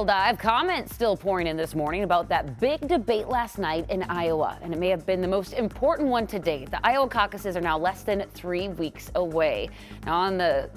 Dive comments still pouring in this morning about that big debate last night in Iowa, and it may have been the most important one to date. The Iowa caucuses are now less than 3 weeks away. Now on the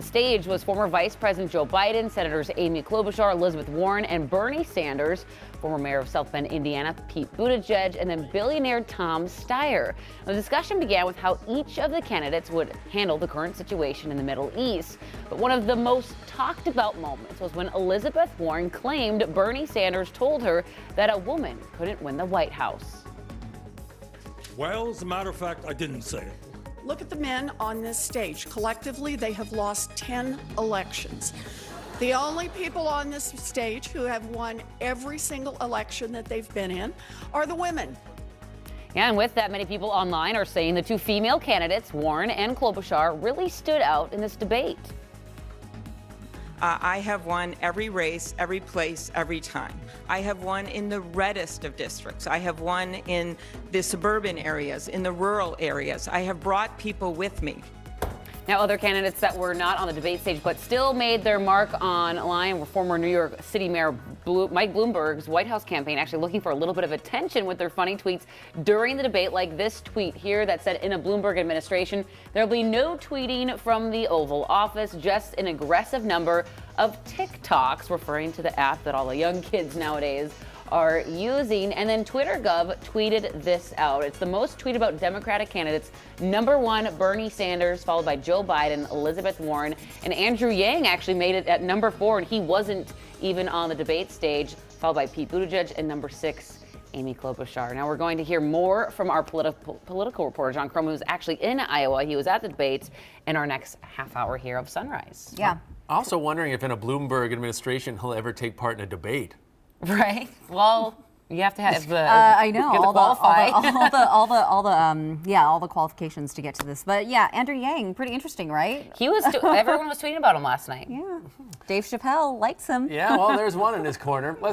stage was former Vice President Joe Biden, Senators Amy Klobuchar, Elizabeth Warren, and Bernie Sanders, former mayor of South Bend, Indiana, Pete Buttigieg, and then billionaire Tom Steyer. The discussion began with how each of the candidates would handle the current situation in the Middle East. But one of the most talked about moments was when Elizabeth Warren claimed Bernie Sanders told her that a woman couldn't win the White House. Well, as a matter of fact, I didn't say it. Look at the men on this stage. Collectively, they have lost 10 elections. The only people on this stage who have won every single election that they've been in are the women. Yeah, and with that, many people online are saying the two female candidates, Warren and Klobuchar, really stood out in this debate. I have won every race, every place, every time. I have won in the reddest of districts. I have won in the suburban areas, in the rural areas. I have brought people with me. Now, other candidates that were not on the debate stage but still made their mark online were former New York City Mayor Mike Bloomberg's White House campaign, actually looking for a little bit of attention with their funny tweets during the debate, like this tweet here that said, in a Bloomberg administration, there'll be no tweeting from the Oval Office, just an aggressive number of TikToks, referring to the app that all the young kids nowadays are using. And then TwitterGov tweeted this out. It's the most tweeted about Democratic candidates. Number one, Bernie Sanders, followed by Joe Biden, Elizabeth Warren, and Andrew Yang actually made it at number 4, and he wasn't even on the debate stage, followed by Pete Buttigieg, and number 6, Amy Klobuchar. Now we're going to hear more from our political reporter, John Cromer, who's actually in Iowa. He was at the debates in our next half hour here of Sunrise. Yeah. Also wondering if in a Bloomberg administration he'll ever take part in a debate. Right. Well, you have to have the. I know you have to qualify. all the qualifications to get to this. But yeah, Andrew Yang, pretty interesting, right? He was. Everyone was tweeting about him last night. Yeah. Dave Chappelle likes him. Yeah. Well, there's one in his corner. Let's